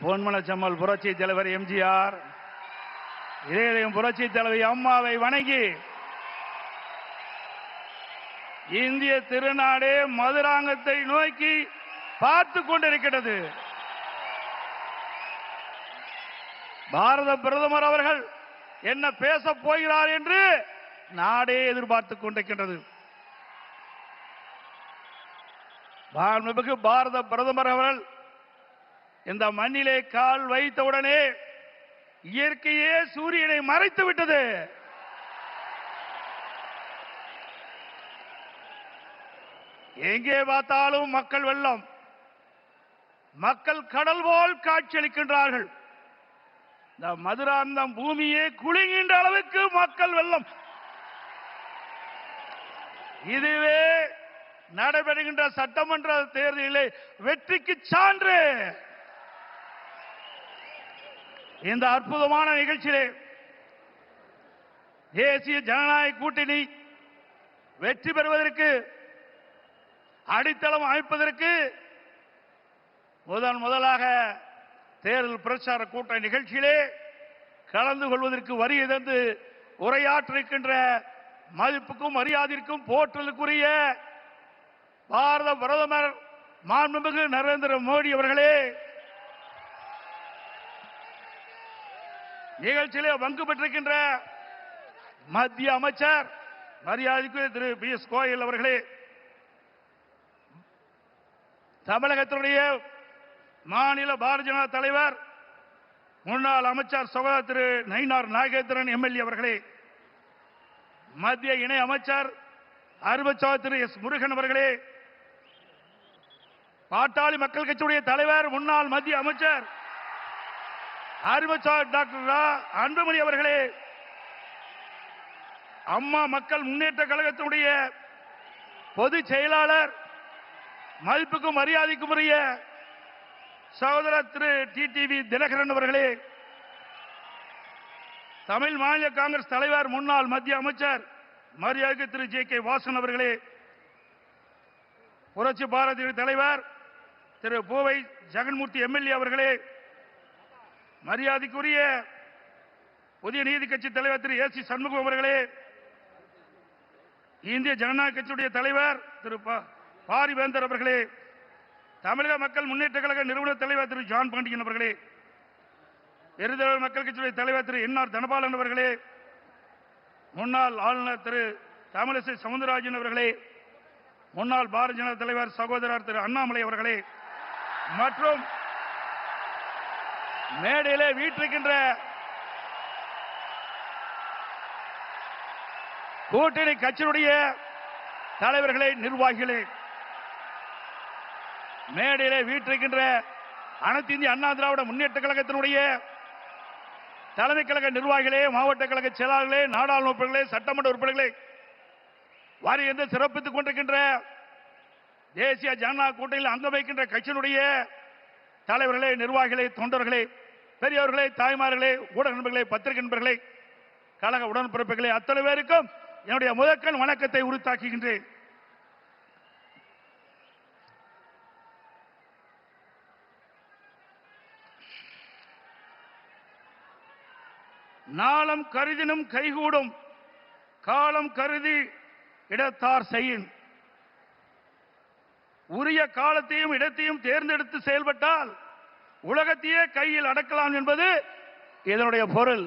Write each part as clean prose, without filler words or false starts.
பொன்மனச்செம்மல் புரட்சி தலைவர் எம்ஜிஆர், இதயம் புரட்சி தலைவி அம்மாவை வணங்கி இந்திய திருநாடே மதுராங்கத்தை நோக்கி பார்த்து கொண்டிருக்கிறது. பாரத பிரதமர் அவர்கள் என்ன பேச போகிறார் என்று நாடே எதிர்பார்த்துக் கொண்டிருக்கின்றது. பாரத பிரதமர் அவர்கள் இந்த மண்ணிலே கால் வைத்தவுடனே இயற்கையே சூரியனை மறைத்து விட்டது. எங்கே பார்த்தாலும் மக்கள் வெள்ளம், மக்கள் கடல் போல் காட்சியளிக்கின்றார்கள். இந்த மதுராந்தம் பூமியே குலுங்குகின்ற அளவுக்கு மக்கள் வெள்ளம். இதுவே நடைபெறுகின்ற சட்டமன்ற தேர்தலிலே வெற்றிக்கு சான்று. இந்த அற்புதமான நிகழ்ச்சியிலே தேசிய ஜனநாயக கூட்டணி வெற்றி பெறுவதற்கு அடித்தளம் அமைப்பதற்கு முதலாக தேர்தல் பிரச்சார கூட்ட நிகழ்ச்சியிலே கலந்து கொள்வதற்கு வருகை தந்து உரையாற்றிருக்கின்ற மதிப்புக்கும் மரியாதைக்கும் போற்றலுக்குரிய பாரத பிரதமர் மாண்புமிகு நரேந்திர மோடி அவர்களே, நிகழ்ச்சியிலே பங்கு பெற்றிருக்கின்ற மத்திய அமைச்சர் மரியாதைக்குரிய திரு பியூஷ் கோயல் அவர்களே, தமிழகத்தினுடைய மாநில பாரதிய ஜனதா தலைவர் முன்னாள் அமைச்சர் சகோதரர் திரு நயினார் நாகேந்திரன் எம்எல்ஏ அவர்களே, மத்திய இணை அமைச்சர் அருமைச்சகோதரர் திரு எஸ் முருகன் அவர்களே, பாட்டாளி மக்கள் கட்சியுடைய தலைவர் முன்னாள் மத்திய அமைச்சர் அருமைச்சகோதரர் டாக்டர் அன்புமணி அவர்களே, அம்மா மக்கள் முன்னேற்ற கழகத்தினுடைய பொதுச் செயலாளர் மதிப்புக்கும் மரியாதைக்கும் உரிய சகோதரர் திரு டிடிவி தினகரன் அவர்களே, தமிழ் மாநில காங்கிரஸ் தலைவர் முன்னாள் மத்திய அமைச்சர் மரியாதைக்கு திரு ஜே கே வாசன் அவர்களே, புரட்சி பாரதிய தலைவர் திரு பூவை ஜெகன்மூர்த்தி எம்எல்ஏ அவர்களே, மரியாதைக்குரிய புதிய நீதி கட்சி தலைவர் திரு ஏசி சண்முகம் அவர்களே, இந்திய ஜனநாயக கட்சியுடைய தலைவர் திரு பாரிவேந்தர் அவர்களே, தமிழக மக்கள் முன்னேற்ற கழக நிறுவனர் தலைவர் திரு ஜான் பாண்டியன் அவர்களே, எருதல் மக்கள் கட்சியுடைய தலைவர் திரு என்ஆர் தனபாலன் அவர்களே, முன்னாள் ஆளுநர் திரு தமிழிசை சவுந்தரராஜன் அவர்களே, முன்னாள் பாரதிய ஜனதா தலைவர் சகோதரர் திரு அண்ணாமலை அவர்களே, மற்றும் மேடையிலே வீற்றிருக்கின்ற கூட்டணி கட்சியினுடைய தலைவர்களே, நிர்வாகிகளே, மேடையிலே வீற்றிருக்கின்ற அனைத்து இந்திய அண்ணா திராவிட முன்னேற்ற கழகத்தினுடைய தலைமை கழக நிர்வாகிகளே, மாவட்ட கழக செயலாளர்களே, நாடாளுமன்ற உறுப்பினர்களே, சட்டமன்ற உறுப்பினர்களே, வாரியத்தை சிறப்பித்துக் கொண்டிருக்கின்ற தேசிய ஜனநாயக கூட்டணியில் அங்கம் வைக்கின்ற கட்சியினுடைய தலைவர்களே, நிர்வாகிகளே, தொண்டர்களே, பெரியவர்களே, தாய்மார்களே, ஊடக நண்பர்களே, பத்திரிகை நண்பர்களே, கழக உடன்பிறப்புகளே, அத்தனை பேருக்கும் என்னுடைய முதற்கண் வணக்கத்தை உரித்தாக்குகின்றேன். நாளம் கருதினும் கைகூடும், காலம் கருதி இடத்தார் செய்யின். உரிய காலத்தையும் இடத்தையும் தேர்ந்தெடுத்து செயல்பட்டால் உலகத்தையே கையில் அடக்கலாம் என்பது இதனுடைய பொருள்.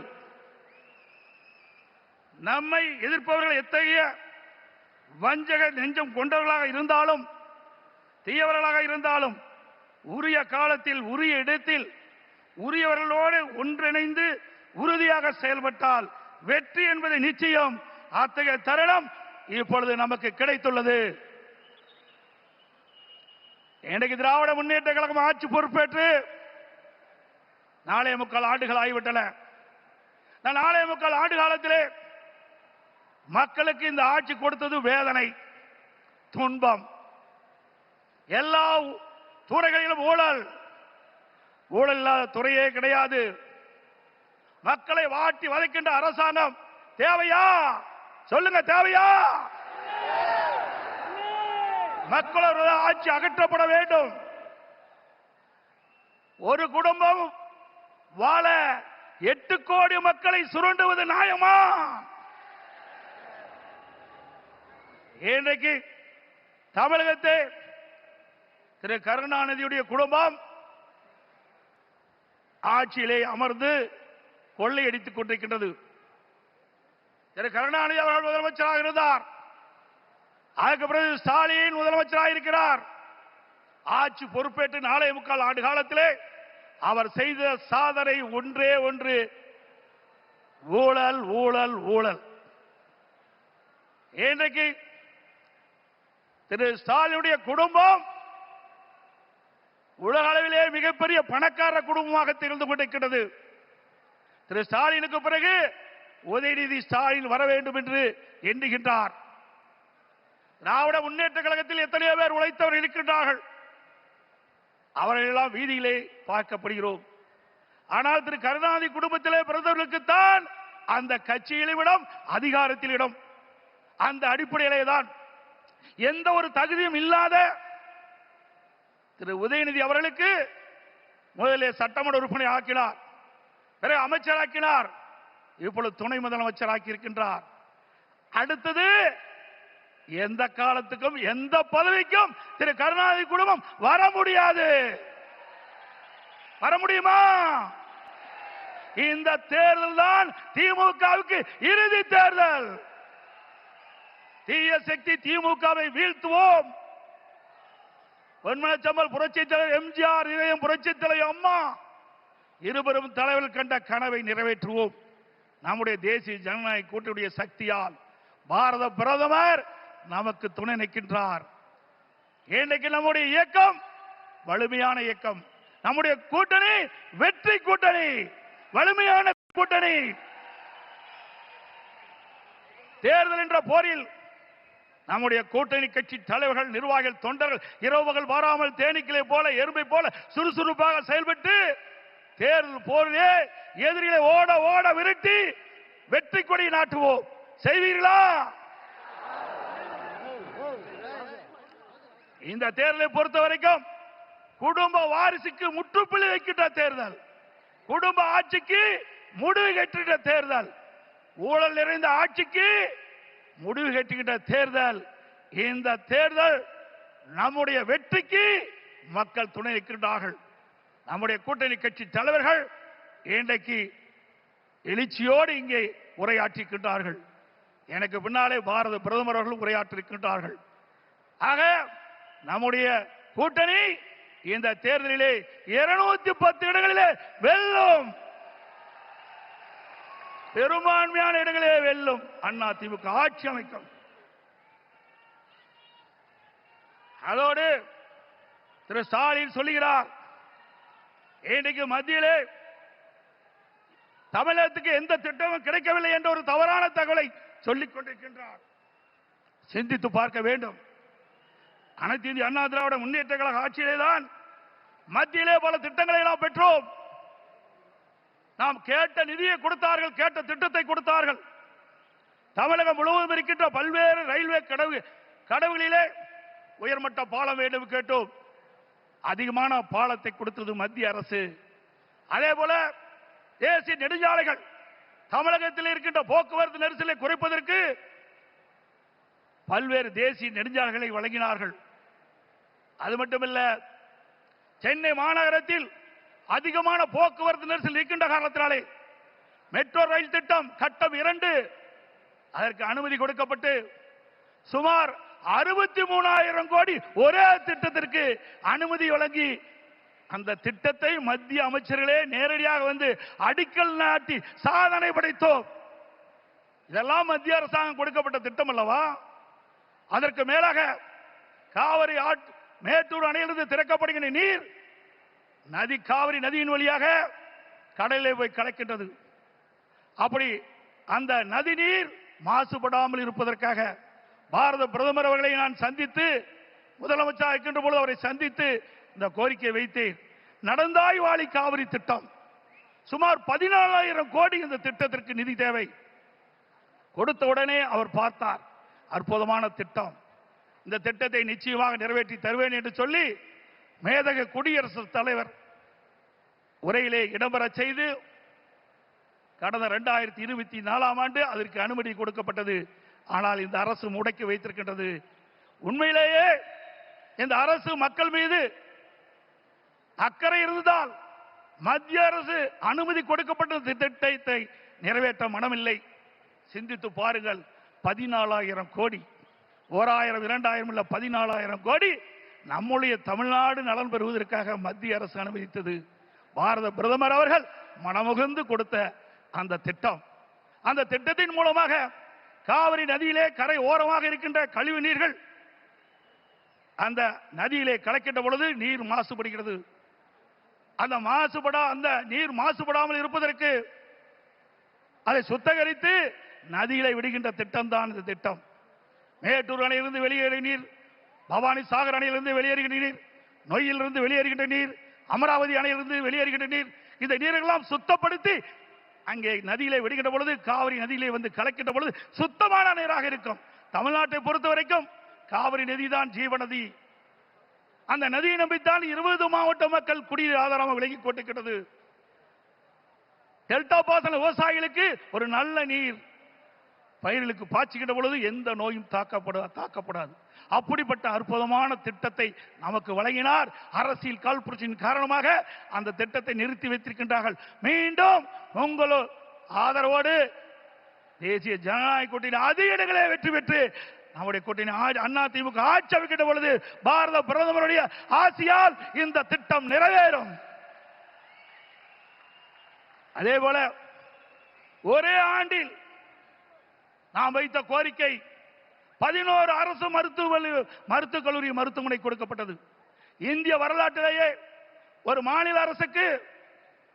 நம்மை எதிர்ப்பவர்கள் எத்தகைய வஞ்சக நெஞ்சம் கொண்டவர்களாக இருந்தாலும், தீயவர்களாக இருந்தாலும், உரிய காலத்தில் உரிய இடத்தில் உரியவர்களோடு ஒன்றிணைந்து உறுதியாக செயல்பட்டால் வெற்றி என்பது நிச்சயம். அத்தகைய தருணம் இப்பொழுது நமக்கு கிடைத்துள்ளது. இன்றைக்கு திராவிட முன்னேற்ற கழகம் ஆட்சி பொறுப்பேற்று 4.25 ஆண்டுகள் ஆகிவிட்டன. 4.25 ஆண்டு காலத்திலே மக்களுக்கு இந்த ஆட்சி கொடுத்தது வேதனை, துன்பம். எல்லா துறைகளிலும் ஊழல், ஊழல் இல்லாத துறையே கிடையாது. மக்களை வாட்டி வதைக்கின்ற அரசாங்கம் தேவையா? சொல்லுங்க, தேவையா? மக்களோட ஆட்சி அகற்றப்பட வேண்டும். ஒரு குடும்பம் வாழ 8 கோடி மக்களை சுரண்டுவது நியாயமா? இன்றைக்கு தமிழகத்தை திரு கருணாநிதியுடைய குடும்பம் ஆட்சியிலே அமர்ந்து கொள்ளையடித்துக் கொண்டிருக்கின்றது. திரு கருணாநிதி அவர்கள் முதலமைச்சராக இருந்தார். அதற்கு பிறகு ஸ்டாலின் முதலமைச்சராக இருக்கிறார். ஆட்சி பொறுப்பேற்று 4.25 ஆண்டு காலத்திலே அவர் செய்த சாதனை ஒன்றே ஒன்று, ஊழல் ஊழல் ஊழல். இன்றைக்கு திரு ஸ்டாலினுடைய குடும்பம் உலக அளவிலே மிகப்பெரிய பணக்கார குடும்பமாக திகழ்ந்து கொண்டிருக்கிறது. திரு ஸ்டாலினுக்கு பிறகு உதயநிதி ஸ்டாலின் வர வேண்டும் என்று எண்ணுகின்றார். திராவிட முன்னேற்ற கழகத்தில் எத்தனையோ பேர் உழைத்தவர் இருக்கின்றார்கள். அவர்கள் எல்லாம் வீதியிலே பார்க்கப்படுகிறோம். ஆனால் திரு கருணாநிதி குடும்பத்திலே பிறந்தவர்களுக்குத்தான் அந்த கட்சியிலும் இடம், அதிகாரத்தில் இடம். அந்த அடிப்படையிலே தான் எந்த ஒரு தகுதியும் இல்லாத திரு உதயநிதி அவர்களுக்கு முதலிலே சட்டமன்ற உறுப்பினர் ஆக்கினார், பிறகு அமைச்சராக்கினார், இப்பொழுது துணை முதலமைச்சராக்கி இருக்கின்றார். அடுத்தது எந்த காலத்துக்கும் எந்த பதவிக்கும் திரு கருணாநிதி குடும்பம் வர முடியாது. வர முடியுமா? இந்த தேர்தல் தான் திமுகவுக்கு இறுதி தேர்தல். தீய சக்தி திமுகவை வீழ்த்துவோம். பொன்மனச்சம்பல் புரட்சி தலைவர் எம்ஜிஆர், இதயம் புரட்சி தலைவர் அம்மா இருவரும் தலைவர்கள் கண்ட கனவை நிறைவேற்றுவோம். நம்முடைய தேசிய ஜனநாயக கூட்டணியுடைய சக்தியால் பாரத பிரதமர் நமக்கு துணை நிற்கின்றார். இன்றைக்கு நம்முடைய இயக்கம் வலிமையான இயக்கம். நம்முடைய கூட்டணி வெற்றி கூட்டணி, வலிமையான கூட்டணி. தேர்தல் என்ற போரில் நம்முடைய கூட்டணி கட்சி தலைவர்கள், நிர்வாகிகள், தொண்டர்கள் இரவுகள் வாராமல் தேனீக்களை போல, எறும்பை போல சுறுசுறுப்பாக செயல்பட்டு தேர்தல் போரிலே எதிரிகளை ஓட ஓட விரட்டி வெற்றி கொடி நாட்டுவோம். செய்வீர்களா? இந்த தேர்தலை பொறுத்த வரைக்கும் குடும்ப வாரிசுக்கு முற்றுப்புள்ளி வைக்கின்ற தேர்தல், குடும்ப ஆட்சிக்கு முடிவு கட்டுகின்ற தேர்தல், ஊழல் நிறைந்த ஆட்சிக்கு முடிவு கட்டுகின்ற தேர்தல். இந்த தேர்தல் நம்முடைய வெற்றிக்கு மக்கள் துணை நிற்கின்றார்கள். நம்முடைய கூட்டணி கட்சி தலைவர்கள் இன்றைக்கு எழுச்சியோடு இங்கே உரையாற்றிருக்கின்றார்கள். எனக்கு பின்னாலே பாரத பிரதமர் அவர்கள் உரையாற்றிருக்கின்றார்கள். ஆக நம்முடைய கூட்டணி இந்த தேர்தலிலே 210 இடங்களிலே வெல்லும். பெரும்பான்மையான இடங்களே வெல்லும். அண்ணா திமுக ஆட்சி அமைக்கும். அதோடு திரு ஸ்டாலின் சொல்லுகிறார், இன்றைக்கு மத்தியிலே தமிழகத்துக்கு எந்த திட்டமும் கிடைக்கவில்லை என்ற ஒரு தவறான தகவலை சொல்லிக் கொண்டிருக்கின்றார். சிந்தித்து பார்க்க வேண்டும். அனைத்து இந்திய அண்ணா திராவிட முன்னேற்ற கழக ஆட்சியிலே தான் மத்தியிலே பல திட்டங்களை எல்லாம் பெற்றோம். நாம் கேட்ட நிதியை கொடுத்தார்கள், கேட்ட திட்டத்தை கொடுத்தார்கள். தமிழகம் முழுவதும் இருக்கின்ற பல்வேறு ரயில்வே கடவுகளிலே உயர்மட்ட பாலம் வேண்டும் கேட்டோம். அதிகமான பாலத்தை கொடுத்தது மத்திய அரசு. அதே போல தேசிய நெடுஞ்சாலைகள், தமிழகத்தில் இருக்கின்ற போக்குவரத்து நெரிசலை குறைப்பதற்கு பல்வேறு தேசிய நெடுஞ்சாலைகளை வழங்கினார்கள். அது மட்டுமல்ல, சென்னை மாநகரத்தில் அதிகமான போக்குவரத்து நெரிசல் இருக்கின்ற காரணத்தினாலே மெட்ரோ ரயில் திட்டம் கட்டம் 2 அதற்கு அனுமதி கொடுக்கப்பட்டு சுமார் 63,000 கோடி ஒரே திட்டத்திற்கு அனுமதி வழங்கி அந்த திட்டத்தை மத்திய அமைச்சர்களே நேரடியாக வந்து அடிக்கல் நாட்டி சாதனை படைத்தோம். இதெல்லாம் மத்திய அரசாங்கம் கொடுக்கப்பட்ட திட்டம் அல்லவா? அதற்கு மேலாக காவிரி மேட்டூர் அணையிலிருந்து திறக்கப்படுகின்ற நீர் நதி, காவிரி நதியின் வழியாக கடலிலே போய் கலக்கின்றது. அப்படி அந்த நதி நீர் மாசுபடாமல் இருப்பதற்காக பாரத பிரதமர் அவர்களை நான் சந்தித்து, முதலமைச்சராக இருக்கின்ற பொழுது அவரை சந்தித்து இந்த கோரிக்கையை வைத்தேன். நடந்தாய் வாழி காவிரி திட்டம் சுமார் 14,000 கோடி இந்த திட்டத்திற்கு நிதி தேவை. கொடுத்த உடனே அவர் பார்த்தார், அற்புதமான திட்டம், இந்த திட்டத்தை நிச்சயமாக நிறைவேற்றி தருவேன் என்று சொல்லி மேதக குடியரசுத் தலைவர் உரையிலே இடம்பெற செய்து கடந்த 2024ஆம் ஆண்டு அதற்கு அனுமதி கொடுக்கப்பட்டது. ஆனால் இந்த அரசு முடக்கி வைத்திருக்கின்றது. உண்மையிலேயே இந்த அரசு மக்கள் மீது அக்கறை இருந்தால் மத்திய அரசு அனுமதி கொடுக்கப்பட்ட திட்டத்தை நிறைவேற்ற மனமில்லை. சிந்தித்து பாருங்கள். 14,000 கோடி, 1000 2000 இல்ல 14,000 கோடி நம்முடைய தமிழ்நாடு நலன் பெறுவதற்காக மத்திய அரசு அனுமதித்தது. பாரத பிரதமர் அவர்கள் மனமுகந்து கொடுத்த அந்த திட்டம், அந்த திட்டத்தின் மூலமாக காவிரி நதியிலே கரை ஓரமாக இருக்கின்ற கழிவு நீர்கள் அந்த நதியிலே கலக்கின்ற பொழுது நீர் மாசுபடுகிறது. அந்த நீர் மாசுபடாமல் இருப்பதற்கு அதை சுத்தகரித்து நதியிலே விடுகின்ற திட்டம் தான் இந்த திட்டம். மேட்டூர் அணையிலிருந்து வெளியேறிய நீர், பவானி சாகர் அணையிலிருந்து வெளியேறுகின்ற நீர், நொய்யிலிருந்து வெளியேறுகின்ற நீர், அமராவதி அணையிலிருந்து வெளியேறுகின்ற நீர், இந்த நீரெல்லாம் சுத்தப்படுத்தி அங்கே நதியிலே விடுகின்ற பொழுது காவிரி நதியிலே வந்து கலக்கின்ற பொழுது சுத்தமான நீராக இருக்கும். தமிழ்நாட்டை பொறுத்த வரைக்கும் காவிரி நதிதான் ஜீவநதி. அந்த நதியை நம்பித்தான் 20 மாவட்ட மக்கள் குடிநீர் ஆதாரமாக விலகி கொண்டிருக்கிறது. டெல்டா பாசன விவசாயிகளுக்கு ஒரு நல்ல நீர் பயிர்களுக்கு பாய்ச்சுகின்ற பொழுது எந்த நோயும் தாக்கப்படாது. அப்படிப்பட்ட அற்புதமான திட்டத்தை நமக்கு வழங்கினார். அரசியல் காழ்ப்புணர்ச்சியின் காரணமாக அந்த திட்டத்தை நிறுத்தி வைத்திருக்கின்றார்கள். மீண்டும் உங்களோ ஆதரவோடு தேசிய ஜனநாயக கூட்டணி அதிக இடங்களே வெற்றி பெற்று நம்முடைய கூட்டணி அண்ணா திமுக ஆட்சி அமைக்கின்ற பொழுது பாரத பிரதமருடைய ஆசியால் இந்த திட்டம் நிறைவேறும். அதே போல ஒரே ஆண்டில் நாம் வைத்த கோரிக்கை 11 அரசு மருத்துவக் கல்லூரி மருத்துவமனை கொடுக்கப்பட்டது. இந்திய வரலாற்றிலேயே ஒரு மாநில அரசுக்கு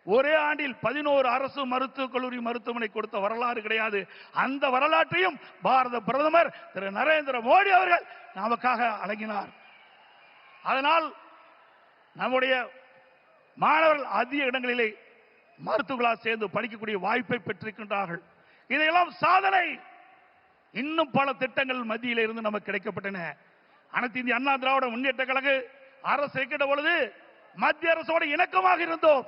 ஒரே ஆண்டில் 11 அரசு மருத்துவக் கல்லூரி மருத்துவமனை கொடுத்த வரலாறு கிடையாது. அந்த வரலாற்றையும் பாரத பிரதமர் திரு நரேந்திர மோடி அவர்கள் நமக்காக வழங்கினார். அதனால் நம்முடைய மாணவர்கள் அதிக இடங்களிலே மருத்துவர்களாக சேர்ந்து படிக்கக்கூடிய வாய்ப்பை பெற்றிருக்கின்றார்கள். இதையெல்லாம் சாதனை. இன்னும் பல திட்டங்கள் மத்தியில் இருந்து நமக்கு கிடைக்கப்பட்டன. அனைத்து இந்திய அண்ணா திராவிட முன்னேற்ற கழக அரசு இருக்கின்ற பொழுது மத்திய அரசோடு இணக்கமாக இருந்தோம்.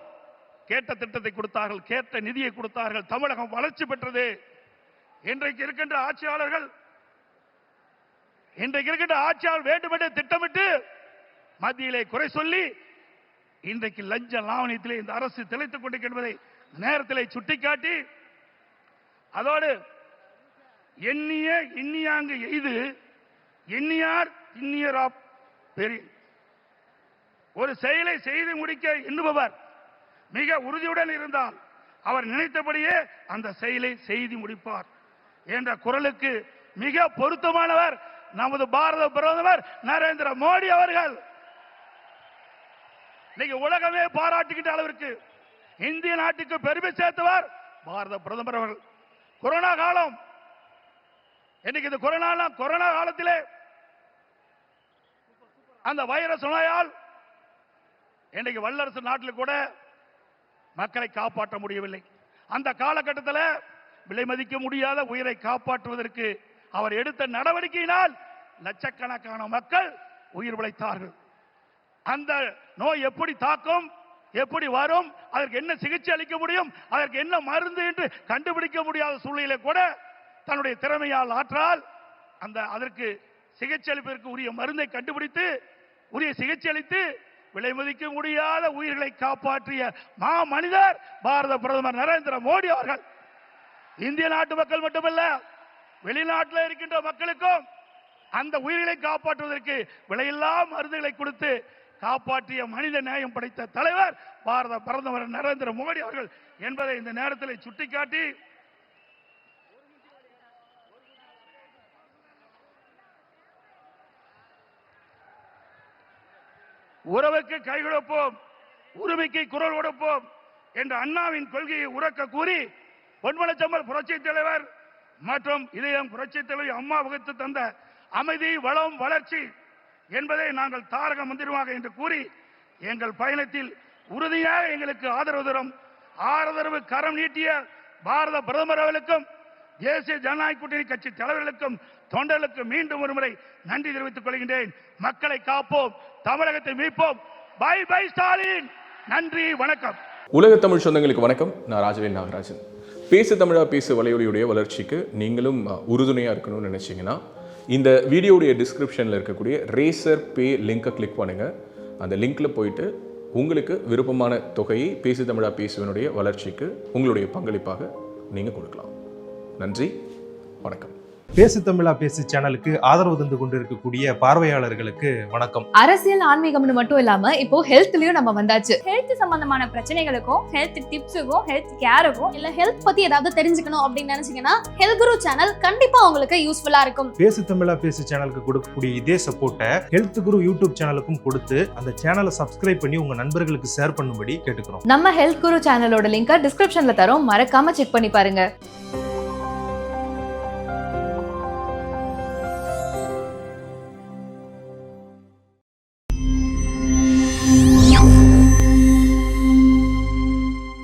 கேட்ட திட்டத்தை கொடுத்தார்கள், கேட்ட நிதியை கொடுத்தார்கள். தமிழகம் வளர்ச்சி பெற்றது. இன்றைக்கு இருக்கின்ற ஆட்சியாளர்கள் வேண்டுமென்றே திட்டமிட்டு மத்தியிலே குறை சொல்லி இன்றைக்கு லஞ்ச லாவணியத்திலே இந்த அரசு திளைத்துக் கொண்டிருக்கின்றதை நேரத்திலே சுட்டிக்காட்டி அதோடு எண்ணிய இன்னியாங்கு எய்து எண்ணியார் திண்ணியரா பெரிய ஒரு செயலை செய்து முடிக்க எண்ணுபவர் மிக உறுதியுடன் இருந்தால் அவர் நினைத்தபடியே அந்த செயலை செய்து முடிப்பார் என்ற குரலுக்கு மிக பொருத்தமானவர் நமது பாரத பிரதமர் நரேந்திர மோடி அவர்கள். இன்னைக்கு உலகமே பாராட்டுகின்ற அளவிற்கு இந்திய நாட்டுக்கு பெருமை சேர்த்தவர் பாரத பிரதமர் அவர்கள். கொரோனா காலம், இன்னைக்கு இந்த கொரோனா காலத்திலே அந்த வைரஸ் நோயால் இன்னைக்கு வல்லரசு நாட்டில் கூட மக்களை காப்பாற்ற முடியவில்லை. அந்த காலகட்டத்தில் விலை மதிக்க முடியாத உயிரை காப்பாற்றுவதற்கு அவர் எடுத்த நடவடிக்கையினால் லட்சக்கணக்கான மக்கள் உயிர் பிழைத்தார்கள். அந்த நோய் எப்படி தாக்கும், எப்படி வரும், அதற்கு என்ன சிகிச்சை அளிக்க முடியும், அதற்கு என்ன மருந்து என்று கண்டுபிடிக்க முடியாத சூழ்நிலை கூட தன்னுடைய திறமையால் ஆற்றால் அதற்கு சிகிச்சை அளிப்பதற்கு உரிய மருந்தை கண்டுபிடித்து உரிய சிகிச்சை அளித்து விலை மதிக்க முடியாத உயிர்களை காப்பாற்றிய மா மனிதர் பாரத பிரதமர் நரேந்திர மோடி அவர்கள். இந்திய நாட்டு மக்கள் மட்டுமல்ல, வெளிநாட்டில் இருக்கின்ற மக்களுக்கும் அந்த உயிர்களை காப்பாற்றுவதற்கு விலையில்லா மருந்துகளை கொடுத்து காப்பாற்றிய மனித நேயம் படைத்த தலைவர் பாரத பிரதமர் நரேந்திர மோடி அவர்கள் என்பதை இந்த நேரத்தில் சுட்டிக்காட்டி உறவுக்கு கை கொடுப்போம், உரிமைக்கு குரல் கொடுப்போம் என்ற அண்ணாவின் கொள்கையை உறக்க கூறி பொன்மனச்செம்மல் புரட்சி தலைவர் மற்றும் இதயம் புரட்சி தலைவர் அம்மா வகுத்து தந்த அமைதி, வளம், வளர்ச்சி என்பதை நாங்கள் தாரக மந்திரமாக என்று கூறி எங்கள் பயணத்தில் உறுதியாக எங்களுக்கு ஆதரவு கரம் நீட்டிய பாரத பிரதமர் அவர்களுக்கும் தேசிய ஜனநாயக கூட்டணி கட்சி தலைவர்களுக்கும் தொண்டர்களுக்கு மீண்டும் ஒருமுறை நன்றி தெரிவித்துக் கொள்கின்றேன். மக்களை காப்போம், தமிழகத்தை மீட்போம். By by Stalin. நன்றி, வணக்கம். உலக தமிழ் சொந்தங்களுக்கு வணக்கம். நான் ராஜவேல் நாகராஜன். பேசு தமிழா பேசு வலையொலியுடைய வளர்ச்சிக்கு நீங்களும் உறுதுணையாக இருக்கணும்னு நினச்சிங்கன்னா இந்த வீடியோடைய டிஸ்கிரிப்ஷனில் இருக்கக்கூடிய ரேசர் பே லிங்கை கிளிக் பண்ணுங்கள். அந்த லிங்க்கில் போயிட்டு உங்களுக்கு விருப்பமான தொகையை பேசு தமிழா பேசுவனுடைய வளர்ச்சிக்கு உங்களுடைய பங்களிப்பாக நீங்கள் கொடுக்கலாம். நன்றி, வணக்கம். பேசு தமிழா பேசு சேனலுக்கு ஆதரவு தந்து கொண்டிருக்கக்கூடிய பார்வையாளர்களுக்கு வணக்கம். அரசியல் ஆன்மீகம்னு மட்டும் இல்லாம இப்போ ஹெல்த்லயும் நம்ம வந்தாச்சு. ஹெல்த் சம்பந்தமான பிரச்சனைகளுக்கும் ஹெல்த் டிப்ஸுக்கும் ஹெல்த் கேருக்கும் இல்ல ஹெல்த் பத்தி ஏதாவது தெரிஞ்சுக்கணும் அப்படின்னு நினைச்சீங்கன்னா ஹெல்த் குரு சேனல் கண்டிப்பா உங்களுக்கு யூஸ்ஃபுல்லா இருக்கும். பேசு தமிழா பேசு சேனலுக்கு கொடுக்கக்கூடிய இதே சப்போர்ட்டை ஹெல்த் குரு யூடியூப் சேனலுக்கும் கொடுத்து அந்த சேனலை சப்ஸ்கிரைப் பண்ணி உங்க நண்பர்களுக்கு ஷேர் பண்ணும்படி கேட்டுக்கிறோம். நம்ம ஹெல்த் குரு சேனலோட லிங்கை டிஸ்கிரிப்ஷன்ல தரோம், மறக்காம செக் பண்ணி பாருங்க.